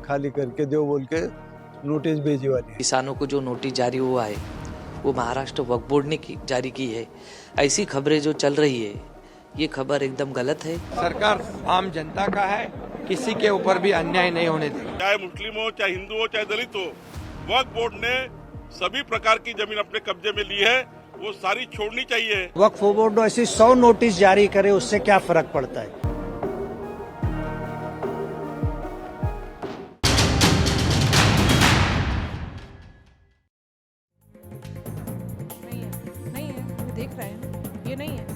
खाली करके दो बोल के नोटिस भेजी वाली है। किसानों को जो नोटिस जारी हुआ है वो महाराष्ट्र वक्फ बोर्ड ने जारी की है। ऐसी खबरें जो चल रही है ये खबर एकदम गलत है। सरकार आम जनता का है, किसी के ऊपर भी अन्याय नहीं होने देगी। चाहे मुस्लिम हो, चाहे हिंदू हो, चाहे दलित हो, वक्फ बोर्ड ने सभी प्रकार की जमीन अपने कब्जे में ली है, वो सारी छोड़नी चाहिए। वक्फ बोर्ड ऐसी 100 नोटिस जारी करे, उससे क्या फर्क पड़ता है? नहीं है, देख रहे हैं, ये नहीं है।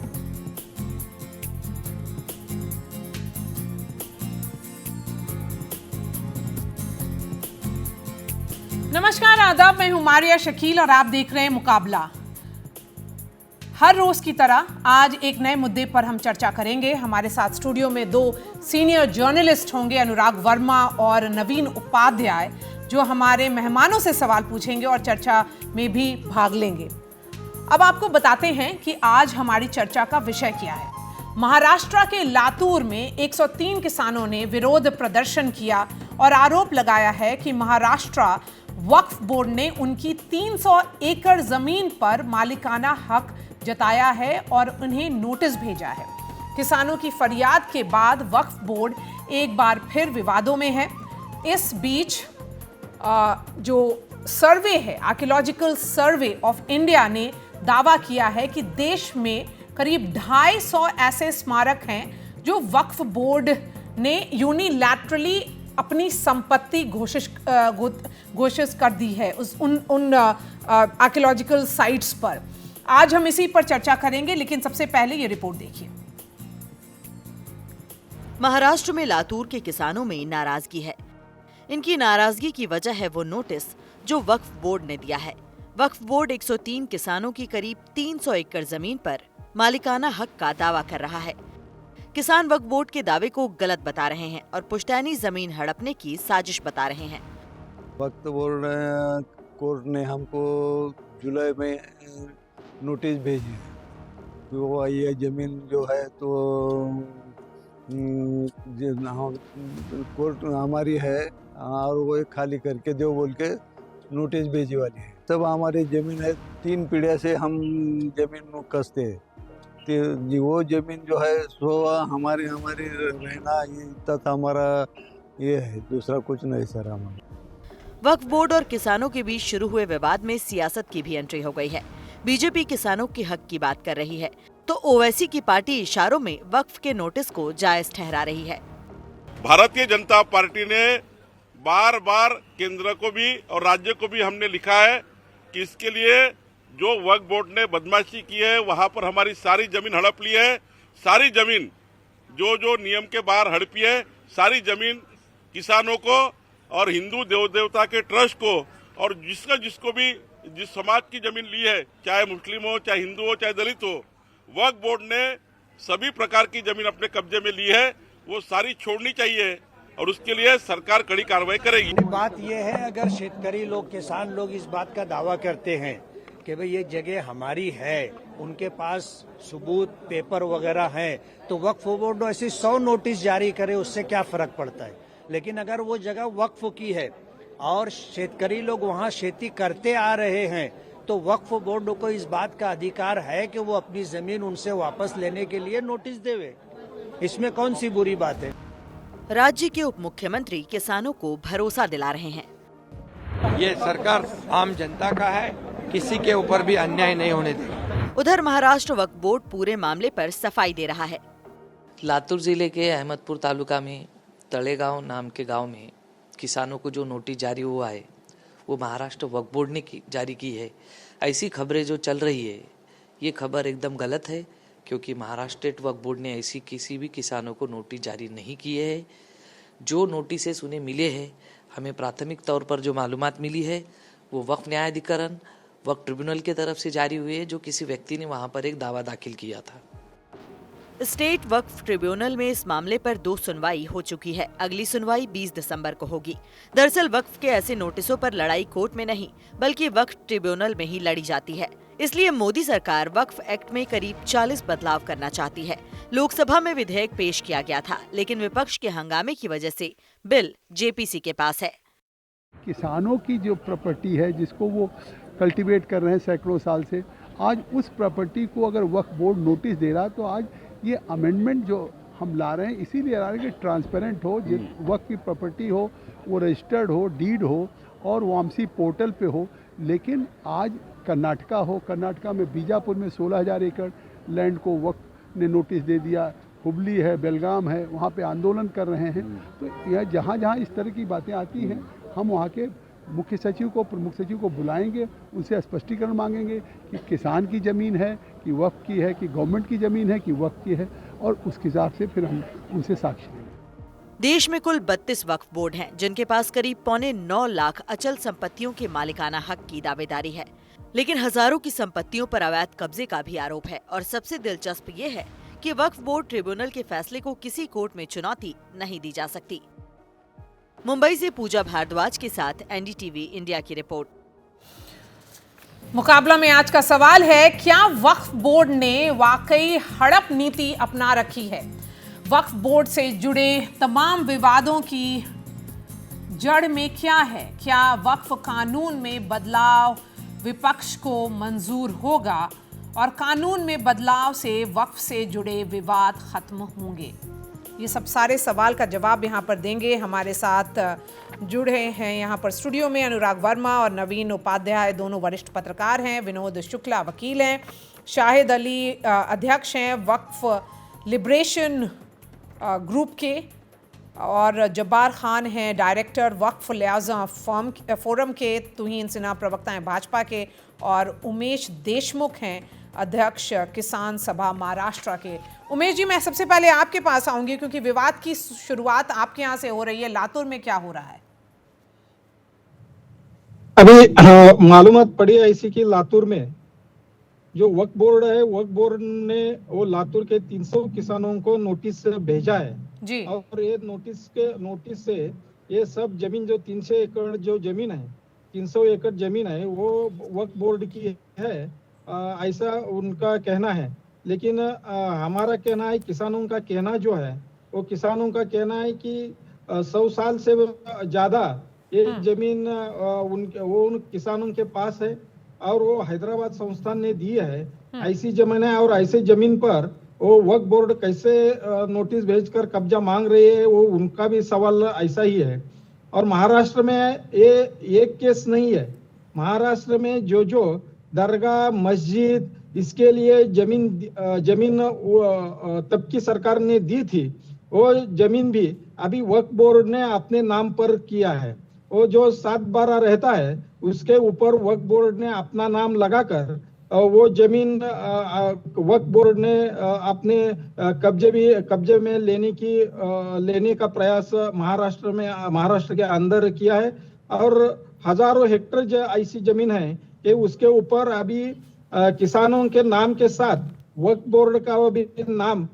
नमस्कार, आदाब, मैं हूं मारिया शकील और आप देख रहे हैं मुकाबला। हर रोज की तरह आज एक नए मुद्दे पर हम चर्चा करेंगे। हमारे साथ स्टूडियो में दो सीनियर जर्नलिस्ट होंगे, अनुराग वर्मा और नवीन उपाध्याय, जो हमारे मेहमानों से सवाल पूछेंगे और चर्चा में भी भाग लेंगे। अब आपको बताते हैं कि आज हमारी चर्चा का विषय क्या है। महाराष्ट्र के लातूर में 103 किसानों ने विरोध प्रदर्शन किया और आरोप लगाया है कि महाराष्ट्र वक्फ बोर्ड ने उनकी 300 एकड़ जमीन पर मालिकाना हक जताया है और उन्हें नोटिस भेजा है। किसानों की फरियाद के बाद वक्फ बोर्ड एक बार फिर विवादों में है। इस बीच जो सर्वे है, आर्कियोलॉजिकल सर्वे ऑफ इंडिया ने दावा किया है कि देश में करीब 250 ऐसे स्मारक हैं जो वक्फ बोर्ड ने यूनिलैटरली अपनी संपत्ति घोषित कर दी है उन आर्कियोलॉजिकल साइट्स पर। आज हम इसी पर चर्चा करेंगे, लेकिन सबसे पहले ये रिपोर्ट देखिए। महाराष्ट्र में लातूर के किसानों में नाराजगी है। इनकी नाराजगी की वजह है वो नोटिस जो वक्फ बोर्ड ने दिया है। वक्फ बोर्ड 103 किसानों की करीब 300 एकड़ जमीन पर मालिकाना हक का दावा कर रहा है। किसान वक्फ बोर्ड के दावे को गलत बता रहे हैं और पुश्तैनी जमीन हड़पने की साजिश बता रहे हैं। वक्त बोर्ड कोर्ट ने हमको जुलाई में नोटिस भेजी है। वो ये जमीन जो है तो कोर्ट हमारी है और वो खाली करके दो बोल के नोटिस भेजी वाली है। तब हमारी जमीन है, 3 पीढ़िया से हम जमीन कसते हैं। वो जमीन जो है सो हमारी रहना ये तक हमारा ये है, दूसरा कुछ नहीं सर। हमारा वक्फ बोर्ड और किसानों के बीच शुरू हुए विवाद में सियासत की भी एंट्री हो गई है। बीजेपी किसानों के हक की बात कर रही है तो ओवैसी की पार्टी इशारों में वक्फ के नोटिस को जायज ठहरा रही है। भारतीय जनता पार्टी ने बार बार केंद्र को भी और राज्य को भी हमने लिखा है कि इसके लिए जो वक्फ बोर्ड ने बदमाशी की है, वहां पर हमारी सारी जमीन हड़प ली है। सारी जमीन जो नियम के बाहर हड़पी है, सारी जमीन किसानों को और हिंदू देव देवता के ट्रस्ट को और जिसको भी जिस समाज की जमीन ली है, चाहे मुस्लिम हो, चाहे हिंदू हो, चाहे दलित हो, वक्फ बोर्ड ने सभी प्रकार की जमीन अपने कब्जे में ली है, वो सारी छोड़नी चाहिए और उसके लिए सरकार कड़ी कार्रवाई करेगी। बात यह है, अगर शेतकरी लोग, किसान लोग इस बात का दावा करते हैं कि भाई ये जगह हमारी है, उनके पास सबूत पेपर वगैरह है, तो वक्फ बोर्ड ऐसी 100 नोटिस जारी करे, उससे क्या फर्क पड़ता है? लेकिन अगर वो जगह वक्फ की है और शेतकरी लोग वहाँ खेती करते आ रहे हैं, तो वक्फ बोर्ड को इस बात का अधिकार है कि वो अपनी जमीन उनसे वापस लेने के लिए नोटिस देवे। इसमें कौन सी बुरी बात है? राज्य के उप मुख्यमंत्री किसानों को भरोसा दिला रहे हैं। ये सरकार आम जनता का है, किसी के ऊपर भी अन्याय नहीं होने देगी। उधर महाराष्ट्र वक्फ बोर्ड पूरे मामले पर सफाई दे रहा है। लातूर जिले के अहमदपुर तालुका में तड़ेगांव नाम के गांव में किसानों को जो नोटिस जारी हुआ है वो महाराष्ट्र वक्फ बोर्ड ने जारी की है। ऐसी खबरें जो चल रही है ये खबर एकदम गलत है, क्योंकि महाराष्ट्र स्टेट वक्फ बोर्ड ने ऐसी किसी भी किसानों को नोटिस जारी नहीं किए है। जो नोटिस उन्हें मिले हैं, हमें प्राथमिक तौर पर जो मालूमात मिली है वो वक्फ न्यायाधिकरण वक्फ ट्रिब्यूनल की तरफ से जारी हुई है, जो किसी व्यक्ति ने वहाँ पर एक दावा दाखिल किया था। स्टेट वक्फ ट्रिब्यूनल में इस मामले पर 2 सुनवाई हो चुकी है। अगली सुनवाई 20 दिसंबर को होगी। दरअसल वक्फ के ऐसे नोटिसों पर लड़ाई कोर्ट में नहीं बल्कि वक्फ ट्रिब्यूनल में ही लड़ी जाती है। इसलिए मोदी सरकार वक्फ एक्ट में करीब 40 बदलाव करना चाहती है। लोकसभा में विधेयक पेश किया गया था, लेकिन विपक्ष के हंगामे की वजह से बिल जेपीसी के पास है। किसानों की जो प्रॉपर्टी है जिसको वो कल्टीवेट कर रहे हैं सैकड़ों साल से, आज उस प्रॉपर्टी को अगर वक्फ बोर्ड नोटिस दे रहा है तो आज ये अमेंडमेंट जो हम ला रहे हैं इसीलिए ला रहे हैं कि ट्रांसपेरेंट हो, वक्फ की प्रॉपर्टी हो, वो रजिस्टर्ड हो, डीड हो और वामसी पोर्टल पे हो। लेकिन आज कर्नाटका में बीजापुर में 16,000 एकड़ लैंड को वक्फ ने नोटिस दे दिया। हुबली है, बेलगाम है, वहाँ पे आंदोलन कर रहे हैं। तो यह जहाँ जहाँ इस तरह की बातें आती हैं हम वहाँ के मुख्य सचिव को, प्रमुख सचिव को बुलाएंगे, उनसे स्पष्टीकरण मांगेंगे कि किसान की ज़मीन है कि वक्फ की है, कि गवर्नमेंट की ज़मीन है कि वक्फ की है, और उसके हिसाब से फिर हम उनसे साक्ष्य लेंगे। देश में कुल 32 वक्फ बोर्ड हैं, जिनके पास करीब 9.25 लाख अचल संपत्तियों के मालिकाना हक की दावेदारी है। लेकिन हजारों की संपत्तियों पर अवैध कब्जे का भी आरोप है। और सबसे दिलचस्प ये है कि वक्फ बोर्ड ट्रिब्यूनल के फैसले को किसी कोर्ट में चुनौती नहीं दी जा सकती। मुंबई से पूजा भारद्वाज के साथ एनडीटीवी इंडिया की रिपोर्ट। मुकाबला में आज का सवाल है, क्या वक्फ बोर्ड ने वाकई हड़प नीति अपना रखी है? वक्फ बोर्ड से जुड़े तमाम विवादों की जड़ में क्या है? क्या वक्फ कानून में बदलाव विपक्ष को मंजूर होगा और कानून में बदलाव से वक्फ से जुड़े विवाद खत्म होंगे? ये सब सारे सवाल का जवाब यहाँ पर देंगे। हमारे साथ जुड़े हैं यहाँ पर स्टूडियो में अनुराग वर्मा और नवीन उपाध्याय, दोनों वरिष्ठ पत्रकार हैं। विनोद शुक्ला वकील हैं। शाहिद अली अध्यक्ष हैं वक्फ लिबरेशन ग्रुप के, और जब्बार खान हैं डायरेक्टर वक्फ लिहाजा फोरम के। तुहीन सिन्हा प्रवक्ता हैं भाजपा के, और उमेश देशमुख हैं अध्यक्ष किसान सभा महाराष्ट्र के। उमेश जी, मैं सबसे पहले आपके पास आऊंगी क्योंकि विवाद की शुरुआत आपके यहाँ से हो रही है। लातूर में क्या हो रहा है? अभी मालूमात पड़ी है ऐसी कि लातूर में जो वक्फ बोर्ड है, वक्फ बोर्ड ने वो लातूर के 300 किसानों को नोटिस भेजा है जी। और ये नोटिस से ये सब जमीन जो 300 एकड़ जो जमीन है, 300 एकड़ जमीन है वो वक्फ बोर्ड की है, ऐसा उनका कहना है। लेकिन हमारा कहना है, किसानों का कहना जो है, वो किसानों का कहना है कि 100 साल से ज्यादा ये जमीन उन किसानों के पास है और वो हैदराबाद संस्थान ने दी है। ऐसी जमीन है और ऐसे जमीन पर वो वक्फ बोर्ड कैसे नोटिस भेजकर कब्जा मांग रही है, वो उनका भी सवाल ऐसा ही है। और महाराष्ट्र में ये एक केस नहीं है। महाराष्ट्र में जो दरगाह, मस्जिद, इसके लिए जमीन तब की सरकार ने दी थी, वो जमीन भी अभी वक्फ बोर्ड ने अपने नाम पर किया है। वो जो 7/12 रहता है उसके ऊपर वक्फ बोर्ड ने अपना नाम लगाकर वो जमीन वक्फ बोर्ड ने अपने कब्जे में लेने का प्रयास महाराष्ट्र के अंदर किया है। और हजारों हेक्टेयर जो ऐसी जमीन है कि उसके ऊपर अभी किसानों के नाम के साथ वक्फ बोर्ड का भी नाम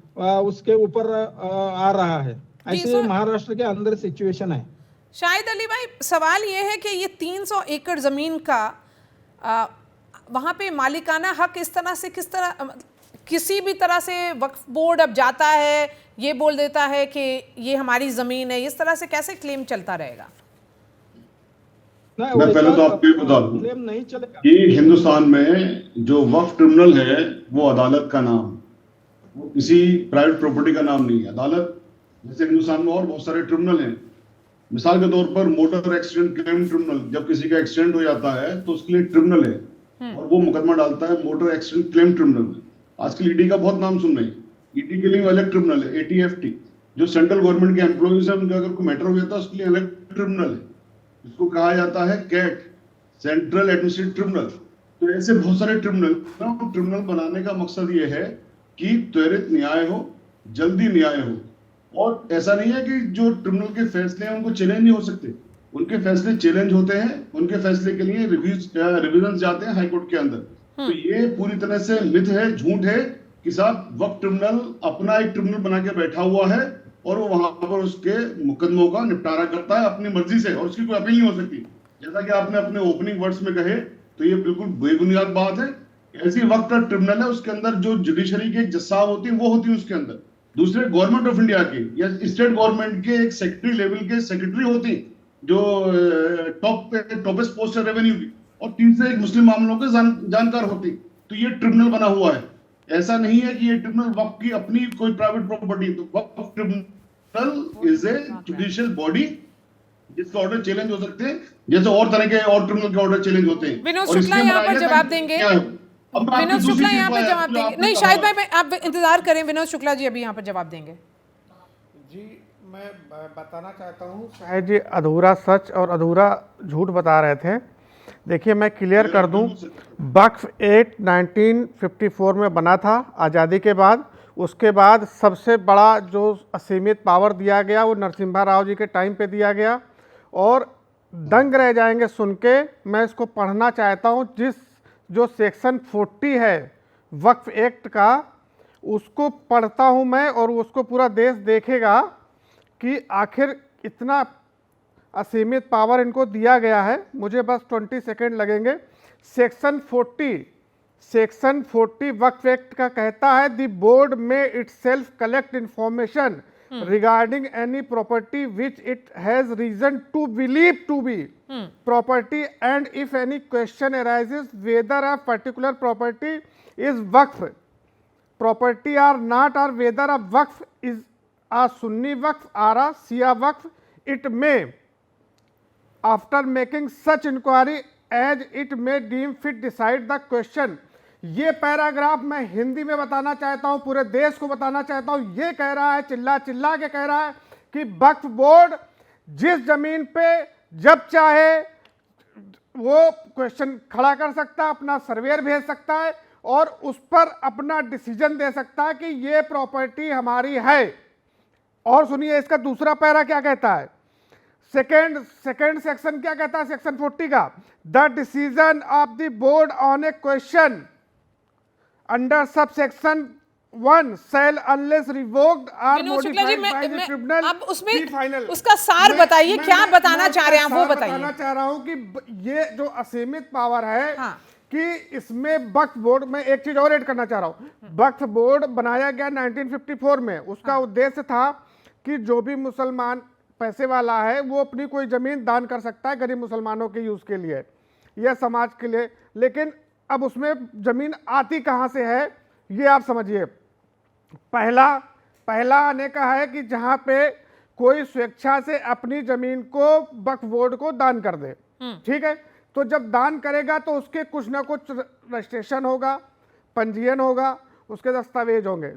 उसके ऊपर आ रहा है। ऐसे महाराष्ट्र के अंदर सिचुएशन है। शाहिद अली भाई, सवाल ये है कि ये 300 एकड़ जमीन का वहाँ पे मालिकाना हक किस तरह किसी भी तरह से वक्फ बोर्ड अब जाता है, ये बोल देता है कि ये हमारी जमीन है, इस तरह से कैसे क्लेम चलता रहेगा? मैं पहले तो आपको ये बता दूं कि हिंदुस्तान में जो वक्फ ट्रिब्यूनल है वो अदालत का नाम, वो किसी प्राइवेट प्रॉपर्टी का नाम नहीं है। अदालत जैसे हिंदुस्तान में और बहुत सारे ट्रिब्यूनल हैं। मिसाल के तौर पर मोटर एक्सीडेंट क्लेम ट्रिब्यूनल, जब किसी का एक्सीडेंट हो जाता है तो उसके लिए ट्रिब्यूनल है और वो मुकदमा डालता है मोटर एक्सीडेंट क्लेम ट्रिब्यूनल में। आजकल ईडी का बहुत नाम सुन रहे हैं। ईडी के लिए अलग ट्रिब्यूनल है, ATFT, जो सेंट्रल गवर्नमेंट के एम्प्लॉइज है उनका अगर कोई मैटर हो जाता है उसके लिए अलग ट्रिब्यूनल है, इसको कहा जाता है कैट, सेंट्रल एडमिनिस्ट्रेटिव ट्रिब्यूनल। तो ऐसे बहुत सारे ट्रिब्यूनल बनाने का मकसद ये है कि त्वरित न्याय हो, जल्दी न्याय हो। और ऐसा नहीं है कि जो ट्रिब्यूनल के फैसले हैं उनको चैलेंज नहीं हो सकते, उनके फैसले चैलेंज होते हैं, उनके फैसले के लिए रिविजन जाते हैं हाईकोर्ट के अंदर। तो ये पूरी तरह से मिथ है, झूठ है के साथ वक्त ट्रिब्यूनल अपना एक ट्रिब्यूनल बना के बैठा हुआ है और वो वहां पर उसके मुकदमों का निपटारा करता है अपनी मर्जी से, और उसकी कोई अपील नहीं हो सकती। जैसा कि आपने अपने ओपनिंग वर्ड्स में कहे, तो ये बिल्कुल बेबुनियाद बात है। ऐसी वक्त ट्रिब्यूनल है, उसके अंदर जो जुडिशरी के जज साहब होती है वो होती है उसके अंदर। दूसरे गवर्नमेंट ऑफ इंडिया के या स्टेट गवर्नमेंट के एक सेक्रेटरी लेवल के सेक्रेटरी होती है जो टॉपेस्ट पोस्ट है रेवेन्यू की, और तीसरे एक मुस्लिम मामलों के जानकार होती। तो ये ट्रिब्यूनल बना हुआ है। ऐसा नहीं है कि ये ट्रिब्यूनल वक्फ की अपनी कोई प्राइवेट प्रॉपर्टी। तो waqf tribunal is a judicial body जिसका ऑर्डर चैलेंज हो सकते हैं, जैसे और तरह के और ट्रिब्यूनल के ऑर्डर चैलेंज होते हैं। विनोद शुक्ला यहाँ पर जवाब देंगे। विनोद शुक्ला यहाँ पर जवाब देंगे। नहीं, शाहिद भाई आप इंतजार करें, विनोद शुक्ला जी अभी यहाँ पर जवाब देंगे। जी, मैं बताना चाहता हूँ, शायद जी अधूरा सच और अधूरा झूठ बता रहे थे। देखिए, मैं क्लियर कर दूं, वक्फ एक्ट 1954 में बना था आज़ादी के बाद। उसके बाद सबसे बड़ा जो असीमित पावर दिया गया वो नरसिम्हा राव जी के टाइम पे दिया गया, और दंग रह जाएंगे सुन के। मैं इसको पढ़ना चाहता हूँ, जो सेक्शन 40 है वक्फ एक्ट का, उसको पढ़ता हूँ मैं, और उसको पूरा देश देखेगा कि आखिर इतना असीमित पावर इनको दिया गया है। मुझे बस 20 सेकेंड लगेंगे। सेक्शन 40 वक्फ एक्ट का कहता है, the board may itself collect information regarding any property which it has reason to believe to be property, and if any question arises whether a particular property is waqf property or not, और whether a waqf is a Sunni waqf or a Shia waqf, it may, after making such inquiry as it may deem fit, decide the question। ये paragraph मैं हिंदी में बताना चाहता हूँ, पूरे देश को बताना चाहता हूँ। ये कह रहा है, चिल्ला चिल्ला के कह रहा है कि वक्फ बोर्ड जिस जमीन पे जब चाहे वो क्वेश्चन खड़ा कर सकता है, अपना सर्वेयर भेज सकता है और उस पर अपना डिसीजन दे सकता है कि ये प्रॉपर्टी हमारी है। और सुनिए इसका दूसरा पैरा क्या कहता है, सेकेंड सेक्शन क्या कहता है सेक्शन 40 का, the decision of the board on a question under sub section 1 shall unless revoked or modified by the tribunal. अब उसमें फाइनल उसका सार बताइए, क्या बताना चाह रहे हैं वो बताइए। बताना चाह रहा हूं कि ये जो असीमित पावर है, हाँ, कि इसमें वक्फ बोर्ड में एक चीज और ऐड करना चाह रहा हूं। वक्फ बोर्ड बनाया गया 1954 में। उसका हाँ, उद्देश्य था कि जो भी मुसलमान पैसे वाला है वो अपनी कोई ज़मीन दान कर सकता है गरीब मुसलमानों के यूज़ के लिए या समाज के लिए। लेकिन अब उसमें ज़मीन आती कहाँ से है ये आप समझिए। पहला आने का है कि जहाँ पे कोई स्वेच्छा से अपनी ज़मीन को वक्फ बोर्ड को दान कर दे, ठीक है। तो जब दान करेगा तो उसके कुछ ना कुछ रजिस्ट्रेशन होगा, पंजीयन होगा, उसके दस्तावेज होंगे।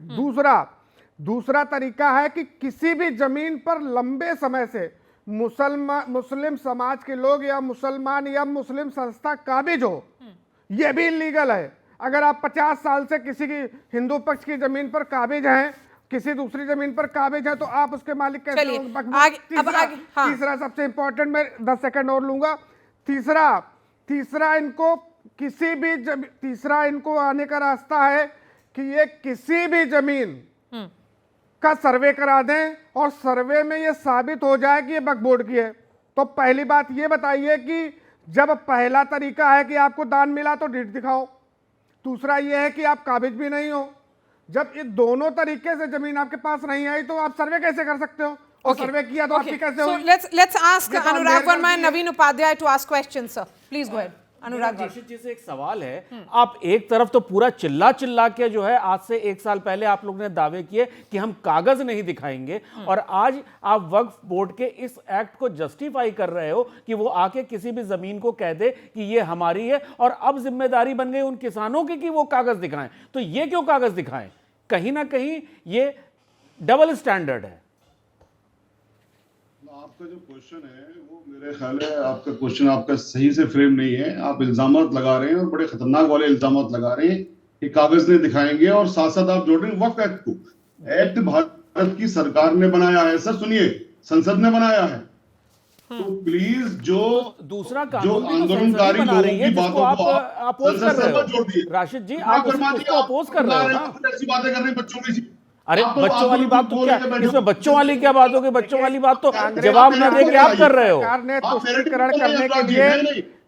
दूसरा तरीका है कि किसी भी जमीन पर लंबे समय से मुस्लिम समाज के लोग या मुसलमान या मुस्लिम संस्था काबिज हो, यह भी इलीगल है। अगर आप 50 साल से किसी की हिंदू पक्ष की जमीन पर काबिज हैं, किसी दूसरी जमीन पर काबिज हैं, तो आप उसके मालिक कैसे होंगे? तीसरा सबसे इंपॉर्टेंट, मैं 10 सेकंड और लूंगा। तीसरा इनको आने का रास्ता है कि ये किसी भी जमीन का सर्वे करा दें और सर्वे में ये साबित हो जाए कि ये वक्फ बोर्ड की है। तो पहली बात ये बताइए कि जब पहला तरीका है कि आपको दान मिला तो डीड दिखाओ, दूसरा ये है कि आप काबिज भी नहीं हो। जब ये दोनों तरीके से जमीन आपके पास नहीं आई तो आप सर्वे कैसे कर सकते हो? और सर्वे किया तो आपकी कैसे होगी? Let's ask Anurag Verma and Naveen Upadhyay to ask questions. Sir please go ahead. Anurag ji से एक सवाल है, आप एक तरफ तो पूरा चिल्ला के जो है आज से 1 साल पहले आप लोग ने दावे किए कि हम कागज नहीं दिखाएंगे, और आज आप वक्फ बोर्ड के इस एक्ट को जस्टिफाई कर रहे हो कि वो आके किसी भी जमीन को कह दे कि ये हमारी है, और अब जिम्मेदारी बन गई उन किसानों की कि वो कागज दिखाएं। तो ये क्यों कागज दिखाएं? कहीं ना कहीं ये डबल स्टैंडर्ड है। आपका जो क्वेश्चन है वो मेरे ख्याल है आपका क्वेश्चन आपका सही से फ्रेम नहीं है। आप इल्जामात लगा रहे हैं और बड़े खतरनाक वाले इल्जामात लगा रहे हैं कि कागज नहीं दिखाएंगे, और साथ साथ आप जोड़ रहे हैं वक्फ एक्ट को। एक्ट भारत की सरकार ने बनाया है सर, सुनिए, संसद ने बनाया है। तो प्लीज जो दूसरा जो कानून भी तो आंदोलनकारी बना रही लोगों है की जिसको बातों आप को अपोज कर रहे जोड़ दिए। हो। राशिद जी, आप उसको अपोज कर रहे हो ना। ऐसी बातें कर रहे हैं बच्चों की। अरे आप तो बच्चों वाली बात तो क्या, इसमें बच्चों वाली क्या बात होगी? बच्चों वाली बात तो कांग्रेस जवाब न दे के आप कर रहे हो। सरकार ने तुष्टीकरण करने के लिए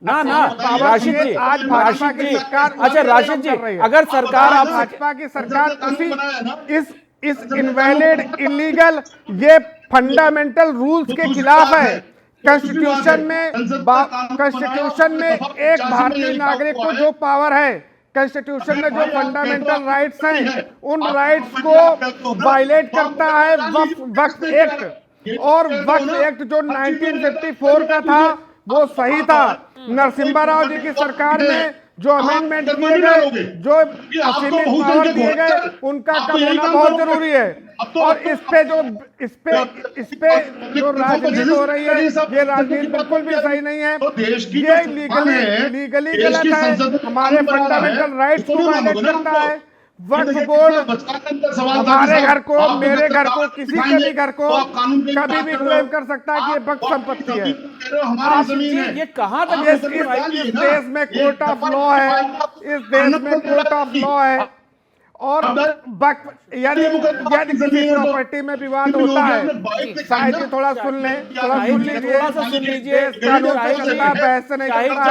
ना ना राशिद जी, आज भाजपा की सरकार अच्छा राशिद जी, अगर सरकार आप भाजपा की सरकार उसी इस इनवैलिड इलीगल ये फंडामेंटल रूल्स के खिलाफ है। कॉन्स्टिट्यूशन में एक भारतीय नागरिक को जो पावर है, कॉन्स्टिट्यूशन में जो फंडामेंटल राइट्स हैं, उन राइट्स को वायलेट करता है वक्फ एक्ट। और वक्फ एक्ट जो 1954 का था वो सही था। नरसिम्हा राव जी की सरकार में जो अमेंडमेंट किए गए, जो असीमित पावर दिए गए, उनका कम होना बहुत जरूरी है। और इस पे जो राजनीति हो रही है, ये राजनीति बिल्कुल भी सही नहीं है। ये लीगली गलत है, हमारे फंडामेंटल राइट्स को वायलेट करता है। वक्फ बोर्ड हमारे घर को, मेरे घर को, किसी के भी घर को कभी भी क्लेम कर सकता है कि ये वक्फ संपत्ति है। ये कहां तक इस देश में कोर्ट ऑफ लॉ है, इस देश में कोर्ट ऑफ लॉ है। और यदि किसी प्रॉपर्टी में विवाद होता है, शायद ही थोड़ा सुन लें, थोड़ा सुन लीजिए। कानून से चलता है, बहस से नहीं चलता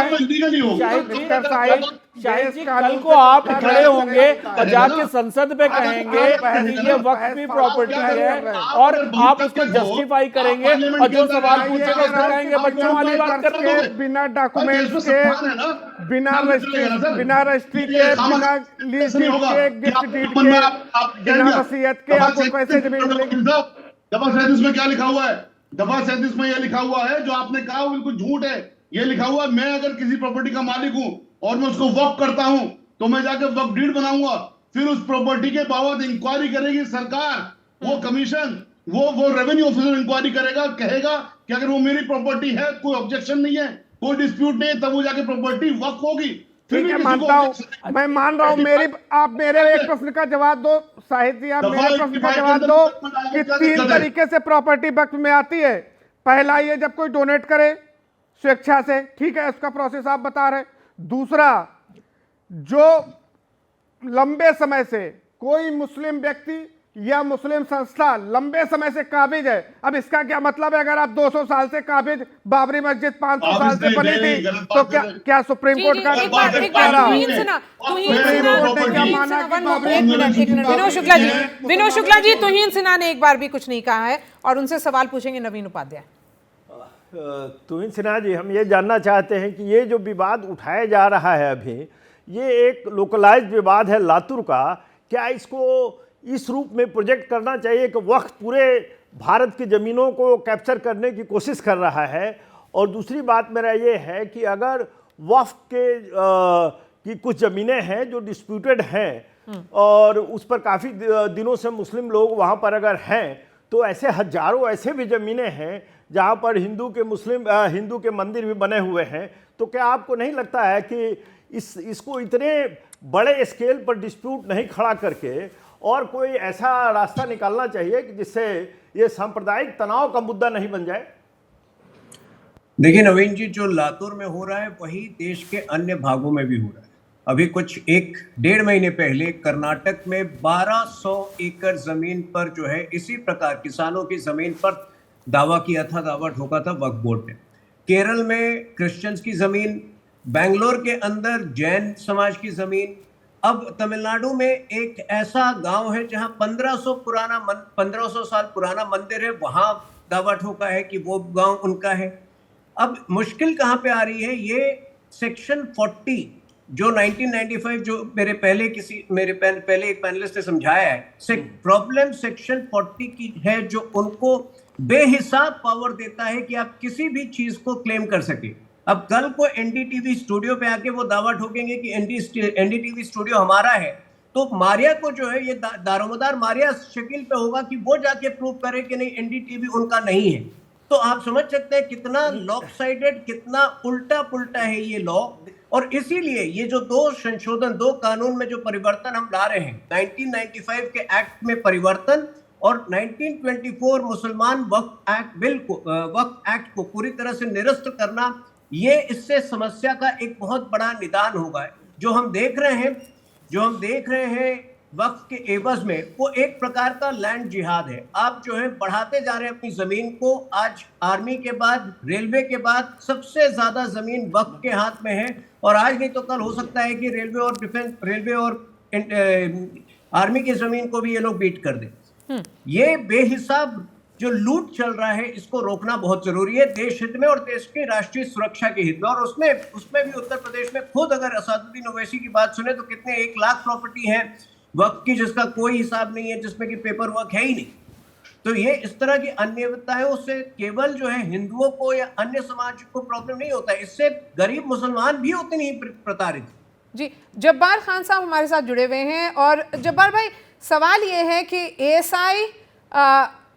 है। शाहिद जी, कल को आप खड़े होंगे और जाके संसद में कहेंगे कि ये वक्फ की प्रॉपर्टी है और आप उसको जस्टिफाई करेंगे, और जो सवाल पूछेगा उसको कहेंगे बच्चों वाली बात कर रहे हो। बिना डॉक्यूमेंट्स के, बिना रजिस्ट्री के, बिना लीज डीड के, गिफ्ट डीड के, बिना वसीयत के आपको कैसे जमीन मिलेगी? दफा 37 में क्या लिखा हुआ है? दफा 37 में यह लिखा हुआ है, जो आपने कहा वो बिल्कुल झूठ है। ये लिखा हुआ है, मैं अगर किसी प्रॉपर्टी का मालिक हूं और मैं उसको वक्फ करता हूं तो मैं जाके वक्फ डीड बनाऊंगा, फिर उस प्रॉपर्टी के बाबत इंक्वायरी करेगी सरकार, वो कमीशन, वो रेवेन्यू ऑफिसर इंक्वायरी करेगा, कहेगा कि अगर वो मेरी प्रॉपर्टी है, कोई ऑब्जेक्शन नहीं है, कोई डिस्प्यूट नहीं है, तब वो जाके प्रॉपर्टी वक्फ होगी। ठीक है, मानता हूं, मैं मान रहा हूं। आप मेरे एक प्रश्न का जवाब दो, साहिद जी, आप मेरे प्रश्न का जवाब दो कि 3 तरीके से प्रॉपर्टी वक्फ में आती है। पहला, ये जब कोई डोनेट करे स्वेच्छा से, ठीक है, उसका प्रोसेस आप बता रहे। दूसरा, जो लंबे समय से कोई मुस्लिम व्यक्ति या मुस्लिम संस्था लंबे समय से काबिज है। अब इसका क्या मतलब है? अगर आप 200 साल से काबिज, बाबरी मस्जिद 500 साल से बनी थी, तो क्या सुप्रीम कोर्ट का विनोद शुक्ला जी, तुहीन सिन्हा ने एक बार भी कुछ नहीं कहा है, और उनसे सवाल पूछेंगे नवीन उपाध्याय। तुहीन सिन्हा जी, हम ये जानना चाहते हैं कि ये जो विवाद उठाया जा रहा है अभी, ये एक लोकलाइज्ड विवाद है लातूर का, क्या इसको इस रूप में प्रोजेक्ट करना चाहिए कि वक्त पूरे भारत की ज़मीनों को कैप्चर करने की कोशिश कर रहा है? और दूसरी बात मेरा ये है कि अगर वक्फ की कुछ ज़मीनें हैं जो डिस्प्यूटेड हैं और उस पर काफ़ी दिनों से मुस्लिम लोग वहाँ पर अगर हैं, तो ऐसे हजारों ऐसे भी ज़मीनें हैं जहाँ पर हिंदू के मंदिर भी बने हुए हैं। तो क्या आपको नहीं लगता है कि इसको इतने बड़े स्केल पर डिस्प्यूट नहीं खड़ा करके और कोई ऐसा रास्ता निकालना चाहिए कि जिससे ये सांप्रदायिक तनाव का मुद्दा नहीं बन जाए? देखिए नवीन जी, जो लातूर में हो रहा है वही देश के अन्य भागों में भी हो रहा है। अभी कुछ 1-1.5 महीने पहले कर्नाटक में 1200 एकड़ जमीन पर जो है इसी प्रकार किसानों की जमीन पर दावा किया था, दावा ठोका था वक्फ बोर्ड ने। केरल में क्रिश्चियंस की जमीन, बेंगलोर के अंदर जैन समाज की जमीन। अब तमिलनाडु में एक ऐसा गांव है जहां 1500 साल पुराना मंदिर है, वहां दावा ठोका है कि वो गांव उनका है। अब मुश्किल कहां पे आ रही है? ये सेक्शन 40 जो 1995 जो मेरे पहले एक पैनलिस्ट ने समझाया है, प्रॉब्लम सेक्शन 40 की है, जो उनको बेहिसाब पावर देता है कि आप किसी भी चीज को क्लेम कर सके। अब कल को एनडीटीवी स्टूडियो पे आके वो दावा ठोकेंगे कि एनडीटीवी स्टूडियो हमारा है, तो मारिया को जो है ये दारोमदार मारिया शकील पे होगा कि वो जाके प्रूव करे कि नहीं एनडीटीवी उनका नहीं है। तो आप समझ सकते हैं कितना लॉपसाइडेड, कितना उल्टा पुल्टा है ये लॉ। और इसीलिए ये जो 2 कानून में जो परिवर्तन हम ला रहे हैं, 1995 के एक्ट में परिवर्तन और 1924 मुसलमान वक्फ एक्ट को पूरी तरह से निरस्त करना, ये इससे समस्या का एक बहुत बड़ा निदान होगा। जो हम देख रहे हैं वक्फ के एवज में, वो एक प्रकार का लैंड जिहाद है। आप जो है बढ़ाते जा रहे हैं अपनी जमीन को। आज आर्मी के बाद, रेलवे के बाद सबसे ज्यादा जमीन वक्फ के हाथ में है, और आज नहीं तो कल हो सकता है कि रेलवे और आर्मी की जमीन को भी ये लोग बीट कर दें। ये बेहिसाब जो लूट चल रहा है, इसको रोकना बहुत जरूरी है, देश हित में और देश की राष्ट्रीय सुरक्षा के हित में। और उसमें भी उत्तर प्रदेश में खुद अगर असादुद्दीन ओवैसी की बात सुने तो कितने 1 लाख प्रॉपर्टी है वक्त की जिसका कोई हिसाब नहीं है, जिसमें कि पेपर वर्क है ही नहीं। तो ये इस तरह की अनियमितताओं से केवल जो है हिंदुओं को या अन्य समाज को प्रॉब्लम नहीं होता है, इससे गरीब मुसलमान भी उतने ही प्रताड़ित। जी, जब्बार खान साहब हमारे साथ जुड़े हुए हैं। और जब्बार भाई, सवाल ये है कि एएसआई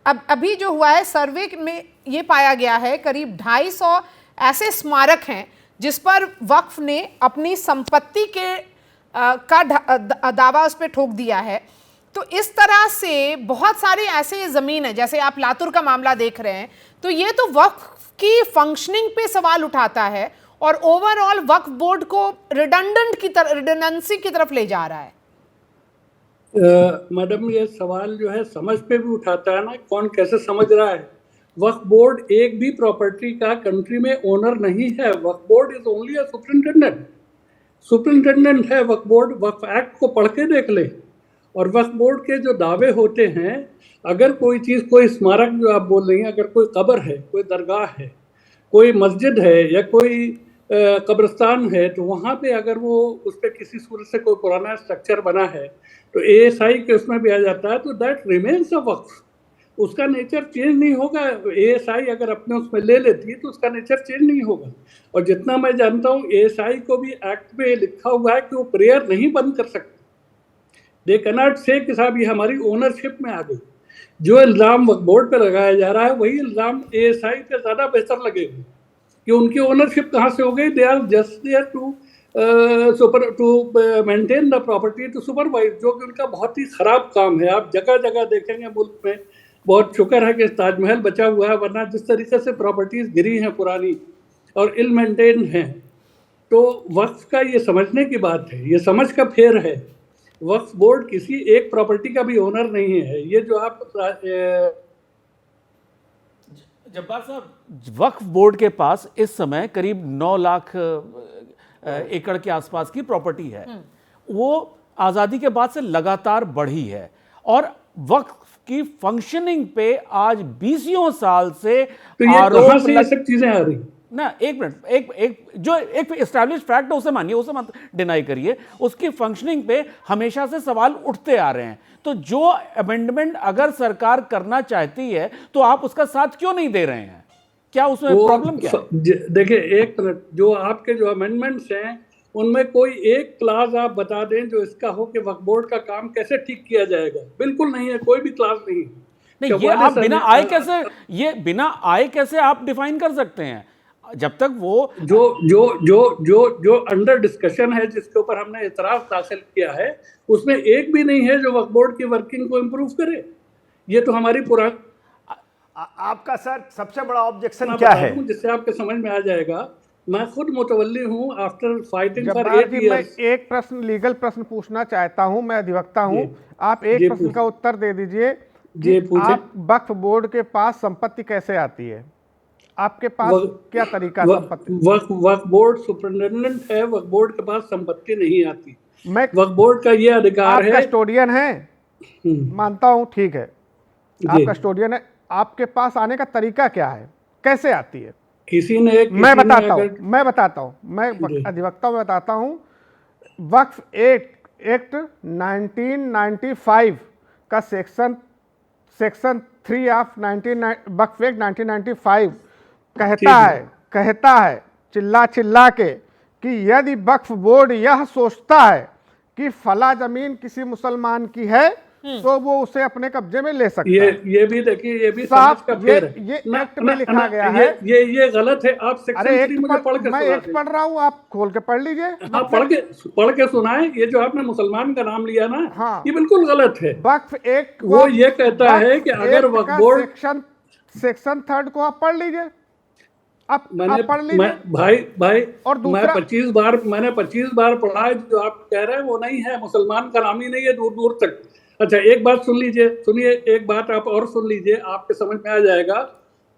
अभी जो हुआ है सर्वे में ये पाया गया है करीब 250 ऐसे स्मारक हैं जिस पर वक्फ ने अपनी संपत्ति के का दावा उस पर ठोक दिया है। तो इस तरह से बहुत सारे ऐसे ज़मीन है, जैसे आप लातूर का मामला देख रहे हैं, तो ये तो वक्फ की फंक्शनिंग पे सवाल उठाता है और ओवरऑल वक्फ बोर्ड को रिडंडेंसी की तरफ ले जा रहा है। मैडम, ये सवाल जो है समझ पे भी उठाता है ना, कौन कैसे समझ रहा है। वक्फ बोर्ड एक भी प्रॉपर्टी का कंट्री में ओनर नहीं है। Waqf board is only a superintendent है वक्फ बोर्ड। वक्फ एक्ट को पढ़ के देख ले। और वक्फ बोर्ड के जो दावे होते हैं, अगर कोई चीज़, कोई स्मारक जो आप बोल रही हैं, अगर कोई कब्र है, कोई दरगाह है, कोई मस्जिद है या कोई कब्रिस्तान है, तो वहाँ पे अगर वो उस पर किसी सूरत से कोई पुराना स्ट्रक्चर बना है तो एएसआई के उसमें भी आ जाता है, तो दैट रिमेन्स अ वक्फ। उसका नेचर चेंज नहीं होगा। एएसआई अगर अपने उसमें ले लेती है तो उसका नेचर चेंज नहीं होगा। और जितना मैं जानता हूँ, एएसआई को भी एक्ट में लिखा हुआ है कि वो प्रेयर नहीं बंद कर सकते। दे कैनॉट से कि साहब ये हमारी ओनरशिप में आ गई। जो इल्ज़ाम वक्फ बोर्ड पर लगाया जा रहा है वही इल्ज़ाम एएसआई पे ज़्यादा बेहतर लगेगा कि उनकी ओनरशिप कहाँ से हो गई। They are just there to maintain the property, to supervise, जो कि उनका बहुत ही ख़राब काम है। आप जगह जगह देखेंगे मुल्क में। बहुत शुक्र है कि ताजमहल बचा हुआ है, वरना जिस तरीके से प्रॉपर्टीज़ गिरी हैं पुरानी और इल मेंटेन हैं, तो वक्फ का ये समझने की बात है, ये समझ का फेर है। वक्फ बोर्ड किसी एक प्रॉपर्टी का भी ओनर नहीं है। ये जो आप जब्बार साहब, वक्फ बोर्ड के पास इस समय करीब 9 लाख एकड़ के आसपास की प्रॉपर्टी है। वो आज़ादी के बाद से लगातार बढ़ी है और वक्फ की फंक्शनिंग पे आज 20 साल से तो ये कहां से ये सब चीजें आ रही ना। एक मिनट, एक एस्टैब्लिश फैक्ट है, उसे मानिए, उसे मत डिनाई करिए। उसकी फंक्शनिंग पे हमेशा से सवाल उठते आ रहे हैं। तो जो अमेंडमेंट अगर सरकार करना चाहती है तो आप उसका साथ क्यों नहीं दे रहे हैं? क्या उसमें प्रॉब्लम क्या है? देखिए, एक मिनट, जो आपके जो अमेंडमेंट्स हैं उनमें कोई एक क्लास आप बता दें जो इसका हो कि वक्फ बोर्ड का काम कैसे ठीक किया जाएगा। बिल्कुल नहीं है, कोई भी क्लास नहीं। नहीं, ये आप बिना आय कैसे आप डिफाइन कर सकते हैं? जब तक वो जो अंडर डिस्कशन है, जिसके ऊपर हमने इतराफ दाखिल किया है, उसमें एक भी नहीं है जो वक्फ बोर्ड की वर्किंग को इम्प्रूव करे। ये तो हमारी पुरानी आपका सर सबसे बड़ा ऑब्जेक्शन क्या है, जिससे आपके समझ में आ जाएगा। मैं खुद मुतवल्ली हूँ आफ्टर फाइटिंग फॉर 8 years। मैं एक प्रश्न, लीगल प्रश्न पूछना चाहता हूँ। मैं अधिवक्ता हूँ, आप एक प्रश्न का उत्तर दे दीजिए कि आप वक्फ बोर्ड के पास संपत्ति कैसे आती है? आपके पास क्या तरीका संपत्ति? वक्फ बोर्ड सुपरिटेंडेंट है, वक्फ बोर्ड के पास संपत्ति नहीं आती। वक्फ बोर्ड का ये अधिकार है। आप कस्टोडियन है, मानता हूँ, ठीक है, आप कस्टोडियन है। आपके पास आने का तरीका क्या है, कैसे आती है? मैं बताता हूँ, मैं अधिवक्ता में बताता हूँ। वक्फ एक्ट 1995 का सेक्शन 3 ऑफ वक्फ एक्ट 1995 कहता है चिल्ला के कि यदि वक्फ बोर्ड यह सोचता है कि फला जमीन किसी मुसलमान की है तो वो उसे अपने कब्जे में ले सकता है। ये भी देखिए, ये भी साहब, समझ का फेर है। ये एक्ट में लिखा गया है। ये गलत है। आप अरे सेक्शन 3 मुझे पढ़ के मैं सुना एक्ट पढ़ रहा हूँ, आप खोल के पढ़ लीजिए। हाँ, पढ़ के सुनाए। ये जो आपने मुसलमान का नाम लिया ना, हाँ, ये बिल्कुल गलत है। वक्फ एक्ट वो ये कहता है कि अगर वक्फ बोर्ड सेक्शन 3 को आप पढ़ लीजिए, आप पढ़ लीजिए। भाई और दूसरा, मैंने 25 बार पढ़ा है। जो आप कह रहे हैं वो नहीं है, मुसलमान का नाम ही नहीं है दूर दूर तक। अच्छा, एक बात सुनिए, एक बात आप और सुन लीजिए, आपके समझ में आ जाएगा।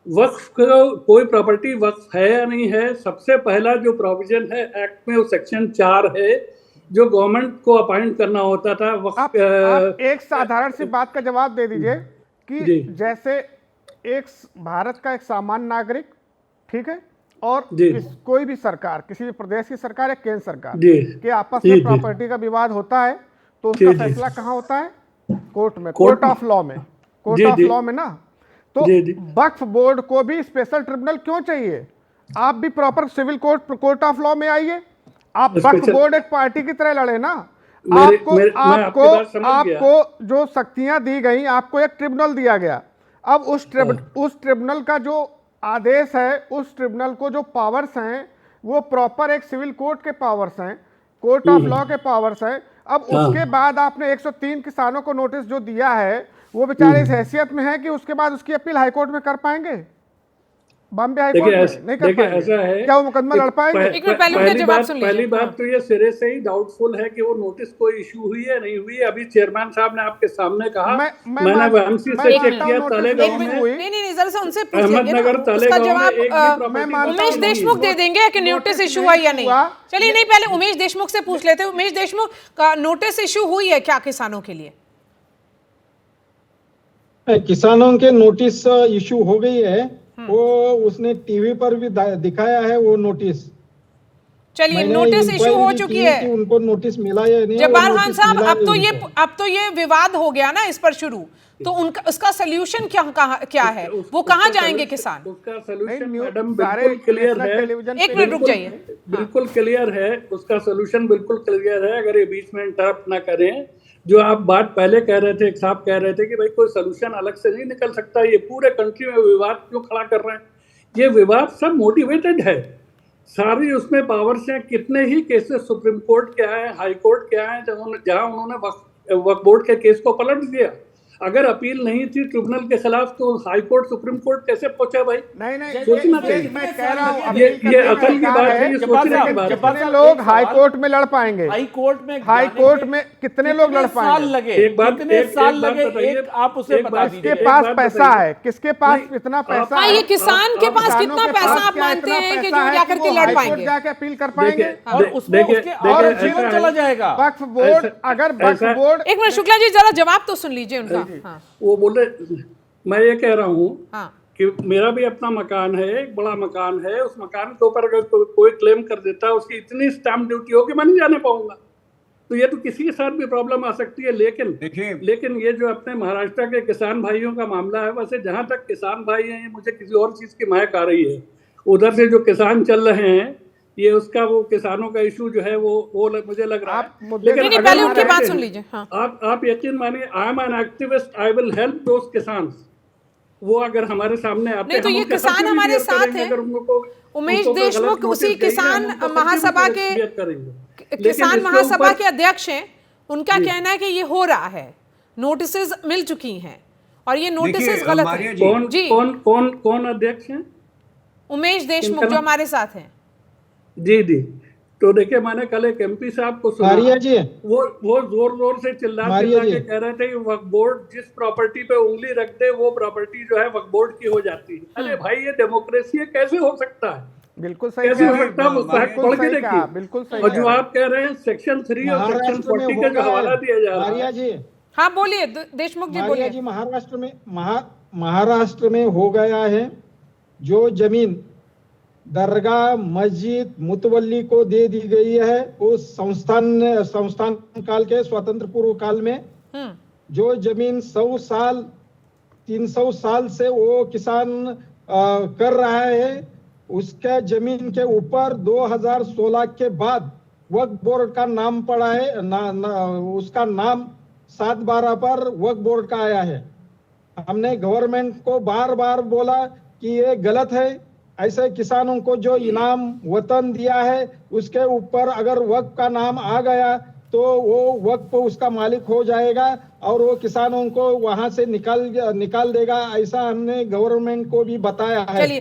वक्फ कोई प्रॉपर्टी वक्फ है या नहीं है, सबसे पहला जो प्रोविजन है एक्ट में वो सेक्शन 4 है, जो गवर्नमेंट को अपॉइंट करना होता था। आप एक साधारण सी बात का जवाब दे दीजिए कि जैसे एक भारत का एक सामान्य नागरिक, ठीक है, और कोई भी सरकार, किसी भी प्रदेश की सरकार या केंद्र सरकार के आपस में प्रॉपर्टी का विवाद होता है, तो उसका फैसला कहाँ होता है? कोर्ट में, कोर्ट ऑफ लॉ में, कोर्ट ऑफ लॉ में ना। तो वक्फ बोर्ड को भी स्पेशल ट्रिब्यूनल क्यों चाहिए? आप भी proper civil court of law में आइए। आप वक्फ बोर्ड एक पार्टी की तरह लड़े ना। आपको जो शक्तियां दी गई, आपको एक ट्रिब्यूनल दिया गया। अब उस ट्रिब्यूनल का जो आदेश है, उस ट्रिब्यूनल को जो पावर्स हैं, वो प्रॉपर एक सिविल कोर्ट के पावर्स हैं, कोर्ट ऑफ लॉ के पावर्स हैं। अब उसके बाद आपने 103 किसानों को नोटिस जो दिया है, वो बेचारे इस हैसियत में है कि उसके बाद उसकी अपील हाईकोर्ट में कर पाएंगे? बॉम्बे हाईकोर्ट में नहीं कर पाएंगे? ऐसा है, क्या वो मुकदमा लड़ पाएंगे? पहली बात तो ये सिरे से ही डाउटफुल है कि वो नोटिस कोई इशू हुई है नहीं हुई है। अभी चेयरमैन साहब ने आपके सामने कहा, मैंने वैमसी से चेक किया, तलेगांव में, अहमदनगर तलेगांव में उमेश देशमुख दे देंगे कि नोटिस इशू हुआ या नहीं। चलिए, नहीं, पहले उमेश देशमुख से पूछ लेते हैं। उमेश देशमुख का नोटिस इशू हुई है क्या किसानों के लिए? किसानों के नोटिस इशू हो गई है, वो उसने टीवी पर भी दिखाया है वो नोटिस। चलिए, नोटिस इशू हो चुकी है कि उनको नोटिस मिला या नहीं। जब्बार खान साहब, अब तो ये विवाद हो गया ना इस पर शुरू, तो उनका उसका सोल्यूशन क्या है? वो कहाँ जाएंगे किसान? उसका सोल्यूशन मैडम बिल्कुल क्लियर है। एक मिनट रुक जाइए। बिल्कुल क्लियर है, उसका सोल्यूशन बिल्कुल क्लियर है। अगर ये बीच में इंटरप्ट ना करें, जो आप बात पहले कह रहे थे, एक साहब कह रहे थे कि भाई कोई सोल्यूशन अलग से नहीं निकल सकता, ये पूरे कंट्री में विवाद क्यों खड़ा कर रहे हैं? ये विवाद सब मोटिवेटेड है, सारी उसमें पावर्स हैं। कितने ही केसेस सुप्रीम कोर्ट के आए, हाई कोर्ट के आए, जहां उन्होंने वक्फ बोर्ड के केस को पलट दिया। अगर अपील नहीं थी ट्रिब्यूनल के खिलाफ, तो हाई कोर्ट सुप्रीम कोर्ट कैसे पहुंचा भाई? नहीं, सोचना चाहिए। मैं कह रहा हूँ, ये अकल की बात है, ये सोचने की बात है। कितने लोग हाई कोर्ट में लड़ पाएंगे? हाई कोर्ट में कितने लोग लड़ पाएंगे? कितने साल लगे? आप उसे बता दीजिए। किसके पास पैसा है? किसके पास इतना पैसा है? ये किसान के पास कितना पैसा आप मानते हैं कि जो जाकर के लड़ पाएंगे, जाके अपील कर पाएंगे? और उसमें और जीवन चला जाएगा। वक्फ बोर्ड, अगर वक्फ बोर्ड, एक मिनट शुक्ला जी, जरा जवाब तो सुन लीजिए उनका। वो बोले, मैं ये कह रहा हूँ कि मेरा भी अपना मकान है, एक बड़ा मकान है। उस मकान के ऊपर अगर कोई क्लेम कर देता है, उसकी इतनी स्टैंप ड्यूटी हो कि मैं नहीं जाने पाऊंगा, तो ये तो किसी के साथ भी प्रॉब्लम आ सकती है। लेकिन ये जो अपने महाराष्ट्र के किसान भाइयों का मामला है, वैसे जहां तक किसान भाई हैं, मुझे किसी और चीज की महक आ रही है। उधर से जो किसान चल रहे हैं, ये उसका वो किसानों का इशू जो है वो मुझे लग रहा है। लेकिन पहले उनकी बात सुन लीजिए। आप यकीन मानिए, I am an activist, I will help those kisan. वो अगर हमारे सामने आते हैं, तो ये किसान हमारे साथ हैं। उमेश देशमुख उसी किसान महासभा के अध्यक्ष हैं। उनका कहना है कि ये हो रहा है, नोटिसेस मिल चुकी हैं और ये नोटिसेस गलत हैं। कौन अध्यक्ष हैं? उमेश देशमुख जो हमारे साथ हैं। जी। तो देखिए, मैंने कल एक एमपी साहब को सुना, वो जोर से चिल्ला के कह रहे थे कि वक्फ बोर्ड जिस प्रॉपर्टी पे उंगली रख दे, वो प्रॉपर्टी जो है वक्फ बोर्ड की हो जाती है। अरे भाई, ये डेमोक्रेसी है, कैसे हो सकता है? बिल्कुल सही, कैसे हो सकता है? पढ़ के देखिए। बिल्कुल सही। और जो आप कह रहे हैं सेक्शन 3 और सेक्शन 40 का जो हवाला दिया जा रहा है। हाँ, बोलिए देशमुख जी, बोलिए जी। महाराष्ट्र में हो गया है, जो जमीन दरगाह मस्जिद मुतवल्ली को दे दी गई है, उस संस्थान काल के स्वतंत्र पूर्व काल में जो जमीन 100 साल 300 साल से वो किसान कर रहा है, उसके जमीन के ऊपर 2016 के बाद वक्फ बोर्ड का नाम पड़ा है। उसका नाम 7/12 पर वक्फ बोर्ड का आया है। हमने गवर्नमेंट को बार बार बोला कि ये गलत है। ऐसे किसानों को जो इनाम वतन दिया है उसके ऊपर अगर वक्फ का नाम आ गया तो वो वक्फ उसका मालिक हो जाएगा और वो किसानों को वहां से निकाल देगा। ऐसा हमने गवर्नमेंट को भी बताया है। चलिए,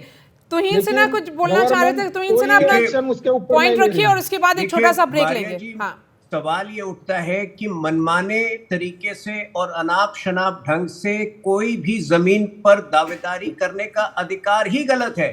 तुहीन सिन्हा कुछ बोलना चाह रहे थे। तुहीन सिन्हा अपना पॉइंट रखिए और उसके बाद एक छोटा सा ब्रेक लेंगे। हाँ, सवाल ये उठता है कि मनमाने तरीके से और अनाप शनाप ढंग से कोई भी जमीन पर दावेदारी करने का अधिकार ही गलत है।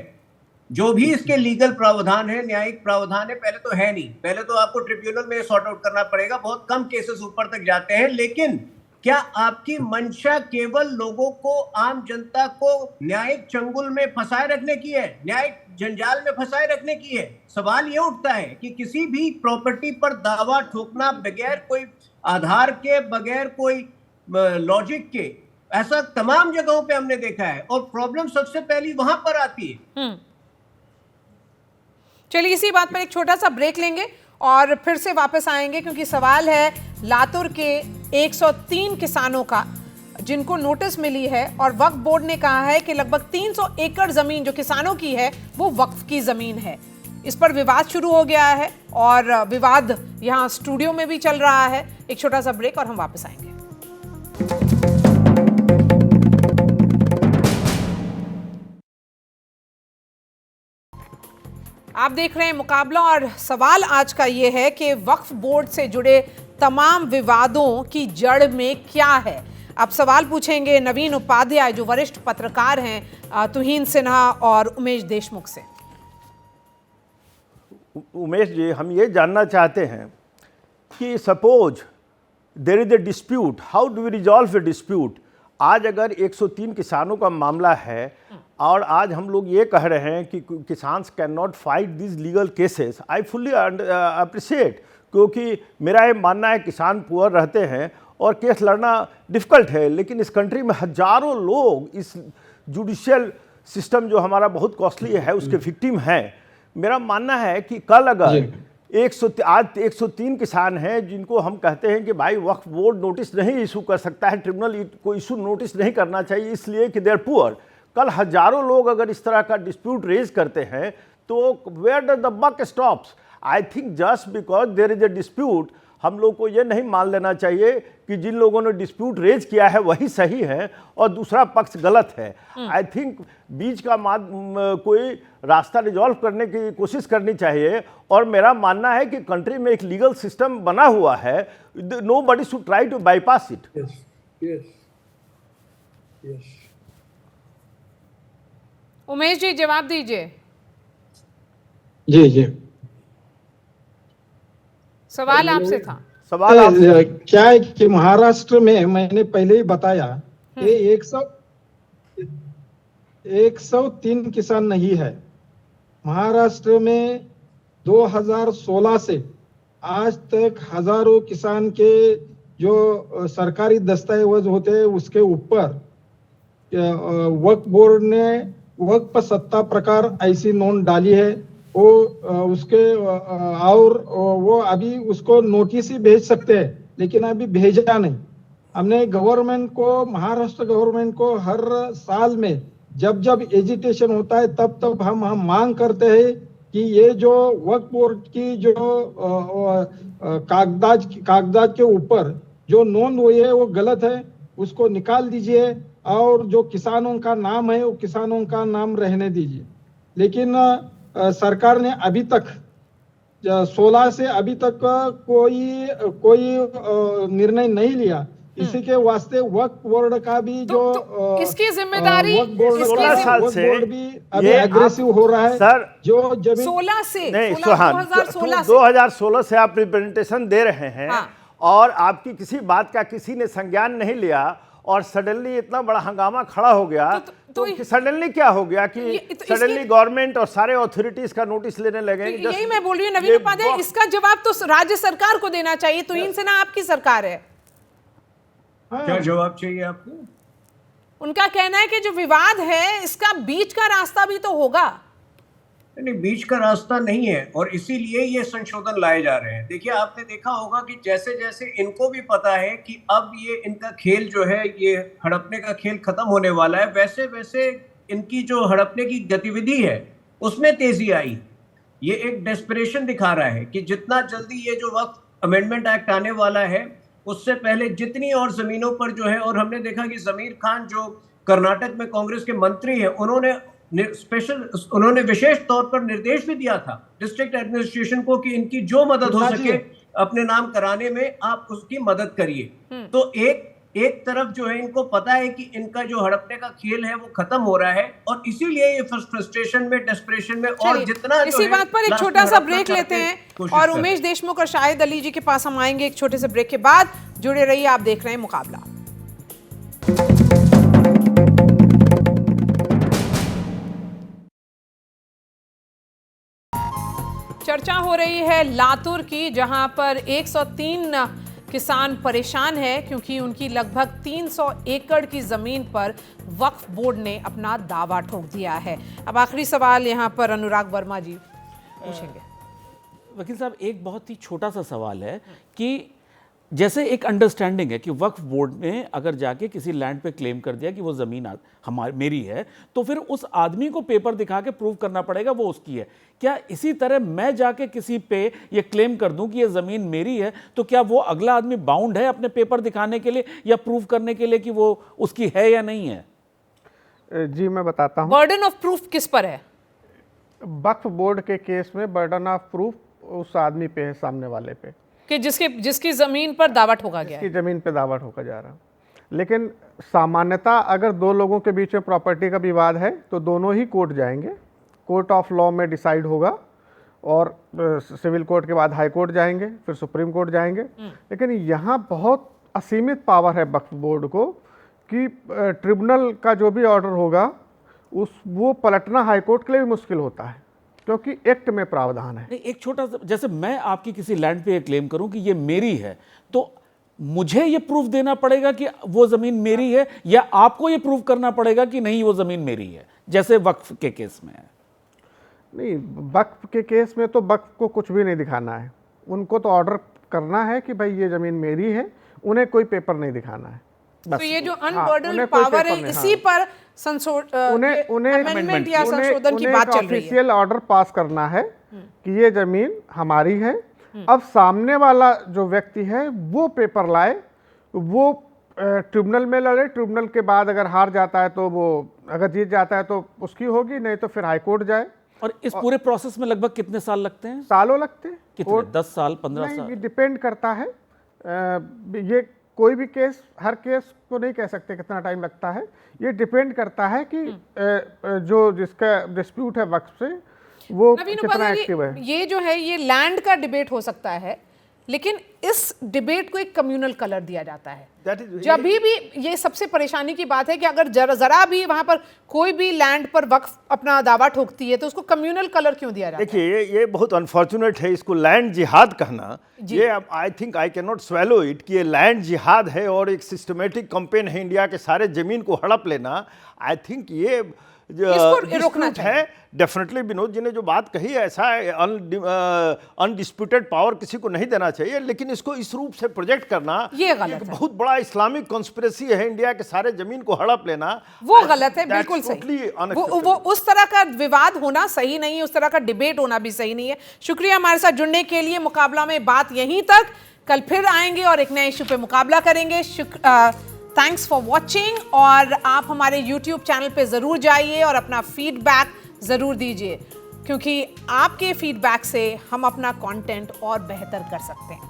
जो भी इसके लीगल प्रावधान है, न्यायिक प्रावधान है, पहले तो है नहीं। पहले तो आपको ट्रिब्यूनल में सॉर्ट आउट करना पड़ेगा। बहुत कम केसेस ऊपर तक जाते हैं। लेकिन क्या आपकी मंशा केवल लोगों को, आम जनता को न्यायिक चंगुल में फंसाए रखने की है, न्यायिक जंजाल में फंसाए रखने की है? सवाल ये उठता है कि किसी भी प्रॉपर्टी पर दावा ठोकना बगैर कोई आधार के, बगैर कोई लॉजिक के, ऐसा तमाम जगहों पे हमने देखा है और प्रॉब्लम सबसे पहली वहां पर आती है। चलिए, इसी बात पर एक छोटा सा ब्रेक लेंगे और फिर से वापस आएंगे, क्योंकि सवाल है लातूर के 103 किसानों का जिनको नोटिस मिली है और वक्फ बोर्ड ने कहा है कि लगभग 300 एकड़ जमीन जो किसानों की है वो वक्फ की जमीन है। इस पर विवाद शुरू हो गया है और विवाद यहाँ स्टूडियो में भी चल रहा है। एक छोटा सा ब्रेक और हम वापस आएंगे। आप देख रहे हैं मुकाबला और सवाल आज का ये है कि वक्फ बोर्ड से जुड़े तमाम विवादों की जड़ में क्या है। अब सवाल पूछेंगे नवीन उपाध्याय जो वरिष्ठ पत्रकार हैं तुहीन सिन्हा और उमेश देशमुख से। उमेश जी, हम ये जानना चाहते हैं कि suppose there is a dispute, how do we resolve a dispute? आज अगर 103 किसानों का मामला है और आज हम लोग ये कह रहे हैं कि किसान can not fight this legal cases, I fully appreciate, क्योंकि मेरा ये मानना है किसान पुअर रहते हैं और केस लड़ना डिफ़िकल्ट है। लेकिन इस कंट्री में हजारों लोग इस जुडिशियल सिस्टम जो हमारा बहुत कॉस्टली है उसके विक्टिम हैं। मेरा मानना है कि कल अगर आज 103 किसान हैं जिनको हम कहते हैं कि भाई वक्फ बोर्ड नोटिस नहीं इशू कर सकता है, ट्रिब्यूनल को इशू नोटिस नहीं करना चाहिए इसलिए कि दे आर पुअर, कल हजारों लोग अगर इस तरह का डिस्प्यूट रेज करते हैं तो where does the buck stops? I think just because there is a dispute हम लोग को ये नहीं मान लेना चाहिए कि जिन लोगों ने डिस्प्यूट रेज किया है वही सही है और दूसरा पक्ष गलत है। आई थिंक बीच का कोई रास्ता रिजॉल्व करने की कोशिश करनी चाहिए और मेरा मानना है कि कंट्री में एक लीगल सिस्टम बना हुआ है, nobody should try to bypass it. Umesh ji, जवाब दीजिए। जी, सवाल आपसे था। सवाल आपसे क्या है कि महाराष्ट्र में मैंने पहले ही बताया कि 103 किसान नहीं है। महाराष्ट्र में 2016 से आज तक हजारों किसान के जो सरकारी दस्तावेज होते हैं उसके ऊपर वक्फ बोर्ड ने वक्फ सत्ता प्रकार ऐसी नोंद डाली है। वो उसके और वो अभी उसको नोटिस ही भेज सकते हैं, लेकिन अभी भेजा नहीं। हमने गवर्नमेंट को, महाराष्ट्र गवर्नमेंट को हर साल में जब जब एजिटेशन होता है तब हम मांग करते हैं कि ये जो वक्फ बोर्ड की जो कागजात के ऊपर जो नोंद हुई है वो गलत है, उसको निकाल दीजिए और जो किसानों का नाम है वो किसानों का नाम रहने दीजिए। लेकिन सरकार ने अभी तक 16 से अभी तक कोई निर्णय नहीं लिया। इसी के वास्ते वक्फ बोर्ड का भी जो इसकी जिम्मेदारी 16 साल से भी अभी एग्रेसिव हो रहा है सर। जो जमीन 16 से नहीं, 2016 से आप रिप्रेजेंटेशन दे रहे हैं और आपकी किसी बात का किसी ने संज्ञान नहीं लिया और सडनली इतना बड़ा हंगामा खड़ा हो गया। तो सडनली क्या हो गया कि सडनली गवर्नमेंट और सारे अथॉरिटीज का नोटिस लेने लगे। यही मैं बोल रही हूँ नवीन उपाध्याय, इसका जवाब तो राज्य सरकार को देना चाहिए। तुहीन सिन्हा आपकी सरकार है, क्या जवाब चाहिए आपको? उनका कहना है कि जो विवाद है इसका बीच का रास्ता भी तो होगा। नहीं, बीच का रास्ता नहीं है और इसीलिए ये संशोधन लाए जा रहे हैं। देखिए, आपने देखा होगा कि जैसे जैसे इनको भी पता है कि अब ये इनका खेल जो है, ये हड़पने का खेल खत्म होने वाला है, वैसे वैसे इनकी जो हड़पने की गतिविधि है उसमें तेजी आई। ये एक डेस्परेशन दिखा रहा है कि जितना जल्दी ये जो वक्त अमेंडमेंट एक्ट आने वाला है उससे पहले जितनी और जमीनों पर जो है, और हमने देखा कि जमीर खान जो कर्नाटक में कांग्रेस के मंत्री हैं, उन्होंने विशेष तौर पर निर्देश भी दिया था डिस्ट्रिक्ट एडमिनिस्ट्रेशन को कि इनकी जो मदद हो सके अपने नाम कराने में आप उसकी मदद करिए। तो एक तरफ जो है इनको पता है कि इनका जो हड़पने का खेल है वो खत्म हो रहा है और इसीलिए ये फ्रस्ट्रेशन में, डेस्परेशन में और जितना इसी बात पर एक छोटा सा ब्रेक लेते हैं और उमेश देशमुख और शाहिद अली जी के पास हम आएंगे एक छोटे से ब्रेक के बाद। जुड़े रहिए, आप देख रहे हैं मुकाबला। चर्चा हो रही है लातूर की, जहां पर 103 किसान परेशान है क्योंकि उनकी लगभग 300 एकड़ की जमीन पर वक्फ बोर्ड ने अपना दावा ठोक दिया है। अब आखिरी सवाल यहां पर अनुराग वर्मा जी पूछेंगे। वकील साहब, एक बहुत ही छोटा सा सवाल है कि जैसे एक अंडरस्टैंडिंग है कि वक्फ बोर्ड ने अगर जाके किसी लैंड पे क्लेम कर दिया कि वो ज़मीन हमारी मेरी है, तो फिर उस आदमी को पेपर दिखा के प्रूव करना पड़ेगा वो उसकी है। क्या इसी तरह मैं जाके किसी पे ये क्लेम कर दूं कि ये ज़मीन मेरी है, तो क्या वो अगला आदमी बाउंड है अपने पेपर दिखाने के लिए या प्रूव करने के लिए कि वो उसकी है या नहीं है? जी मैं बताता हूँ। बर्डन ऑफ प्रूफ किस पर है? वक्फ बोर्ड के केस में बर्डन ऑफ प्रूफ उस आदमी पे है, सामने वाले पे, कि जिसकी जमीन पर दावा ठोका गया है, जिसकी जमीन पे दावा ठोका जा रहा है। लेकिन सामान्यतः अगर दो लोगों के बीच में प्रॉपर्टी का विवाद है तो दोनों ही कोर्ट जाएंगे, कोर्ट ऑफ लॉ में डिसाइड होगा और सिविल कोर्ट के बाद हाई कोर्ट जाएंगे, फिर सुप्रीम कोर्ट जाएंगे। लेकिन यहाँ बहुत असीमित पावर है वक्फ बोर्ड को कि ट्रिब्यूनल का जो भी ऑर्डर होगा वो पलटना हाई कोर्ट के लिए भी मुश्किल होता है क्योंकि एक्ट में प्रावधान है। एक छोटा सा, जैसे मैं आपकी किसी लैंड पे क्लेम करूं कि ये मेरी है, तो मुझे ये प्रूफ देना पड़ेगा कि वो जमीन मेरी है या आपको ये प्रूफ करना पड़ेगा कि नहीं वो जमीन मेरी है, जैसे वक्फ के केस में है? नहीं, वक्फ के केस में तो वक्फ को कुछ भी नहीं दिखाना है, उनको तो ऑर्डर करना है कि भाई ये जमीन मेरी है, उन्हें कोई पेपर नहीं दिखाना है। तो ये जो अनबर्डन पावर है इसी पर अमेंडमेंट या संशोधन की बात चल रही है। ऑफिशियल ऑर्डर पास करना है कि ये जमीन हमारी है। अब सामने वाला जो व्यक्ति है वो पेपर लाए, वो ट्रिब्यूनल में लड़े, ट्रिब्यूनल के बाद अगर हार जाता है तो वो, अगर जीत जाता है तो उसकी होगी, नहीं तो फिर हाई कोर्ट जाए। और इस पूरे प्रोसेस में लगभग कितने साल लगते हैं? सालों लगते हैं। कितने? 10 साल, 15 साल? ये डिपेंड करता है। ये कोई भी केस, हर केस को नहीं कह सकते कितना टाइम लगता है, ये डिपेंड करता है कि जो जिसका डिस्प्यूट है वक्फ से वो कितना एक्टिव है। ये जो है ये लैंड का डिबेट हो सकता है, लेकिन इस डिबेट को एक कम्युनल कलर दिया जाता है। जब भी ये सबसे परेशानी की बात है कि अगर जरा भी वहां पर कोई भी लैंड पर वक्फ अपना दावा ठोकती है तो उसको कम्युनल कलर क्यों दिया जाता है? देखिए, ये बहुत अनफॉर्चुनेट है इसको लैंड जिहाद कहना। ये I think I can not swallow it कि ये लैंड जिहाद है और एक सिस्टमेटिक कैंपेन है इंडिया के सारे जमीन को हड़प लेना। आई थिंक ये रोकना है। डेफिनेटली विनोद जी ने जो बात कही है, ऐसा अनडिस्प्यूटेड पावर किसी को नहीं देना चाहिए, लेकिन इसको इस रूप से प्रोजेक्ट करना ये गलत है। बहुत बड़ा इस्लामिक कॉन्स्पिरेसी है इंडिया के सारे जमीन को हड़प लेना, वो गलत है, बिल्कुल सही। वो उस तरह का विवाद होना सही नहीं है, उस तरह का डिबेट होना भी सही नहीं है। शुक्रिया हमारे साथ जुड़ने के लिए। मुकाबला में बात यहीं तक, कल फिर आएंगे और एक नए इशू पे मुकाबला करेंगे। थैंक्स फॉर वॉचिंग, और आप हमारे YouTube चैनल पे ज़रूर जाइए और अपना फीडबैक ज़रूर दीजिए, क्योंकि आपके फीडबैक से हम अपना कंटेंट और बेहतर कर सकते हैं।